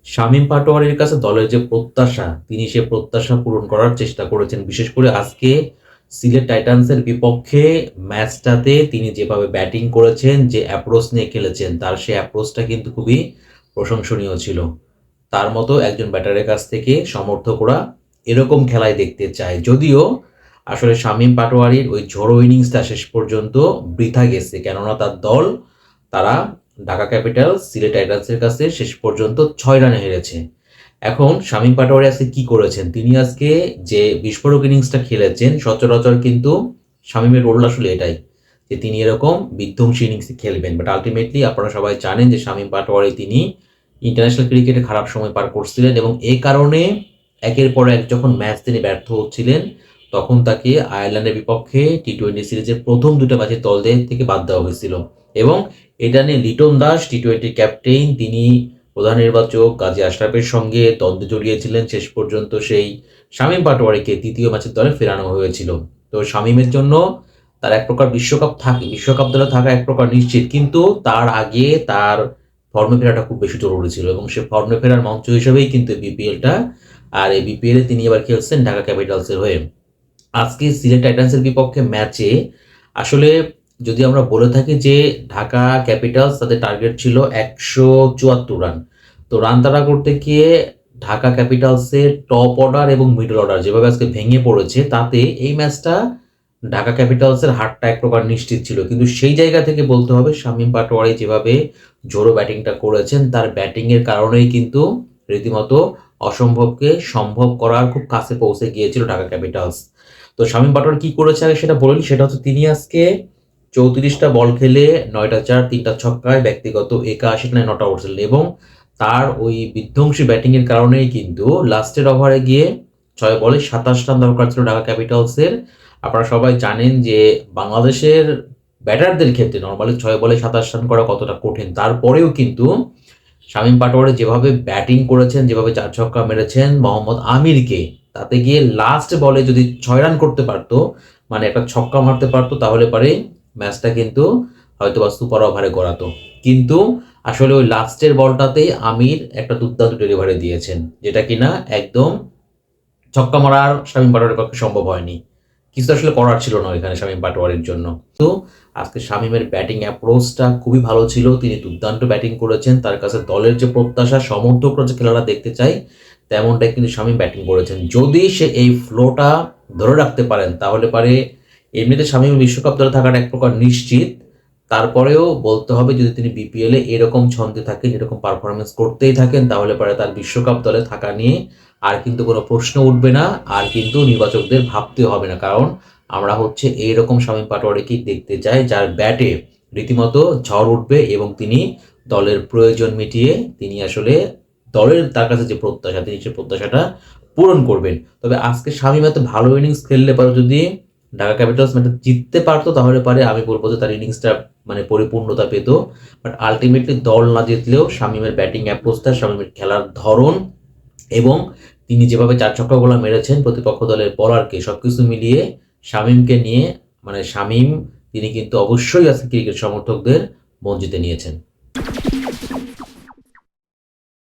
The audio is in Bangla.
শামীম পাটোয়ারির কাছে দলের যে প্রত্যাশা, তিনি সে প্রত্যাশা পূরণ করার চেষ্টা করেছেন। বিশেষ করে আজকে সিলেট টাইটান্সের বিপক্ষে ম্যাচটাতে তিনি যেভাবে ব্যাটিং করেছেন, যে অ্যাপ্রোচ নিয়ে খেলেছেন, তার সেই অ্যাপ্রোচটা কিন্তু খুবই প্রশংসনীয় ছিল। তার মতো একজন ব্যাটারের কাছ থেকে সমর্থকরা এরকম খেলায় দেখতে চায়। যদিও আসলে শামীম পাটোয়ারির ওই ঝড়ো ইনিংসটা শেষ পর্যন্ত বৃথা গেছে, কেননা তার দল তারা ঢাকা ক্যাপিটালস সিলেট টাইটান্সের কাছে শেষ পর্যন্ত 6 রানে হেরেছে। এখন শামীম পাটোয়ারি আজকে কি করেছেন, তিনি আজকে যে বিস্ফোরক ইনিংসটা খেলেছেন, সচরাচর কিন্তু শামীমের রোল আসলে এটাই যে তিনি এরকম বিধ্বংসী ইনিংস খেলবেন। বাট আলটিমেটলি আপনারা সবাই জানেন যে শামীম পাটোয়ারি তিনি ইন্টারন্যাশনাল ক্রিকেটে খারাপ সময় পার করছিলেন এবং এই কারণে একের পর এক যখন ম্যাচ তিনি ব্যর্থ হচ্ছিলেন, তখন তাকে আয়ারল্যান্ডের বিপক্ষে টি-20 সিরিজের প্রথম 2টা ম্যাচের দল থেকে বাদ দেওয়া হয়েছিল। এবং এটা নিয়ে লিটন দাস টি-20 ক্যাপ্টেন, তিনি প্রধান নির্বাচক গাজী আশরাফের সঙ্গে দ্বন্দ্বে জড়িয়েছিলেন। শেষ পর্যন্ত সেই শামীম পাটোয়ারিকে দ্বিতীয় ম্যাচের দলে ফেরানো হয়েছিল। তো শামীমের জন্য তার এক প্রকার বিশ্বকাপ দলে থাকা এক প্রকার নিশ্চিত, কিন্তু তার আগে তার ফর্মে ফেরাটা খুব বেশি জরুরি ছিল এবং সে ফর্মে ফেরার মঞ্চ হিসেবেই কিন্তু বিপিএলটা। আর এই বিপিএলে তিনি এবার খেলছেন ঢাকা ক্যাপিটালসের হয়ে। আজকে সিলেট টাইটান্সের বিপক্ষে ম্যাচে আসলে যদি আমরা বলে থাকি যে ঢাকা ক্যাপিটালস তাদের টার্গেট ছিল 174 রান, তো রান তাড়া করতে গিয়ে ঢাকা ক্যাপিটালসের টপ অর্ডার এবং মিডল অর্ডার যেভাবে আজকে ভেঙে পড়েছে, তাতে এই ম্যাচটা ঢাকা ক্যাপিটালসের হারটা এক প্রকার নিশ্চিত ছিল। কিন্তু সেই জায়গা থেকে বলতে হবে শামীম পাটোয়ারি যেভাবে জোরো ব্যাটিংটা করেছেন, তার ব্যাটিংয়ের কারণেই কিন্তু রীতিমতো অসম্ভবকে সম্ভব করার খুব কাছে পৌঁছে গিয়েছিল ঢাকা ক্যাপিটালস। তো শামীম পাটোয়ারি কি করেছে আগে সেটা বলেন। সেটা হচ্ছে তিনি আজকে 34টা বল খেলে 9টা চার 3টা ছক্কায় ব্যক্তিগত 81 রানে নট আউট ছিলেন এবং তার ওই বিধ্বংসী ব্যাটিংয়ের কারণেই কিন্তু লাস্টের ওভারে গিয়ে 6 বলে 27 রান দরকার ছিল ঢাকা ক্যাপিটালসের। আপনারা সবাই জানেন যে বাংলাদেশের ব্যাটারদের ক্ষেত্রে নর্মালি 6 বলে 27 রান করা কতটা কঠিন। তারপরেও কিন্তু শামীম পাটোয়ারি যেভাবে ব্যাটিং করেছেন, যেভাবে 4 ছক্কা মেরেছেন মোহাম্মদ আমিরকে, তাতে গিয়ে লাস্ট বলে যদি 6 রান করতে পারতো, মানে একটা ছক্কা মারতে পারতো, তাহলে পরে ম্যাচটা কিন্তু হয়তো বা সুপার ওভারে গড়াতো। কিন্তু আসলে ওই লাস্টের বলটাতেই আমির একটা দুর্দান্ত ডেলিভারি দিয়েছেন, যেটা কিনা একদম ছক্কা মারার শামীম পাটোয়ারির পক্ষে সম্ভব হয়নি। কিছু আসলে করার ছিল না এখানে শামীম পাটোয়ারির জন্য। তো আজকে শামীমের ব্যাটিং অ্যাপ্রোচটা খুবই ভালো ছিল, তিনি দুর্দান্ত ব্যাটিং করেছেন। তার কাছে দলের যে প্রত্যাশা, সমর্থকরা যে খেলাটা দেখতে চায়, তেমনটাই কিন্তু শামীম ব্যাটিং করেছেন। যদি সে এই ফ্লোটা ধরে রাখতে পারেন, তাহলে পারে এমনিতে শামীম বিশ্বকাপ দলে থাকাটা এক প্রকার নিশ্চিত। তারপরেও বলতে হবে যদি তিনি বিপিএলে এরকম ছন্দে থাকেন, এরকম পারফরমেন্স করতেই থাকেন, তাহলে পরে তার বিশ্বকাপ দলে থাকা নিয়ে আর কিন্তু কোনো প্রশ্ন উঠবে না, আর কিন্তু নির্বাচকদের ভাবতে হবে না। কারণ আমরা হচ্ছে এইরকম শামীম পাটোয়ারিকেই দেখতে চাই, যার ব্যাটে রীতিমতো ঝড় উঠবে এবং তিনি দলের প্রয়োজন মিটিয়ে তিনি আসলে দলের তার কাছে যে প্রত্যাশা, তিনি সেই প্রত্যাশাটা পূরণ করবেন। তবে আজকে শামীম এত ভালো ইনিংস খেললে পারে যদি ঢাকা ক্যাপিটালস ম্যাচটা জিততে পারতো, তাহলে পারে আমি বলবো যে তার ইনিংসটা মানে পরিপূর্ণতা পেত। বাট আলটিমেটলি দল না জিতলেও শামীমের ব্যাটিং অ্যাপ্রোচটা, শামীমের খেলার ধরন এবং তিনি যেভাবে 4 ছক্কাগুলো মেরেছেন প্রতিপক্ষ দলের বোলারকে, সবকিছু মিলিয়ে শামীমকে নিয়ে মানে শামীম তিনি কিন্তু অবশ্যই আজকে ক্রিকেট সমর্থকদের মন জিতে নিয়েছেন।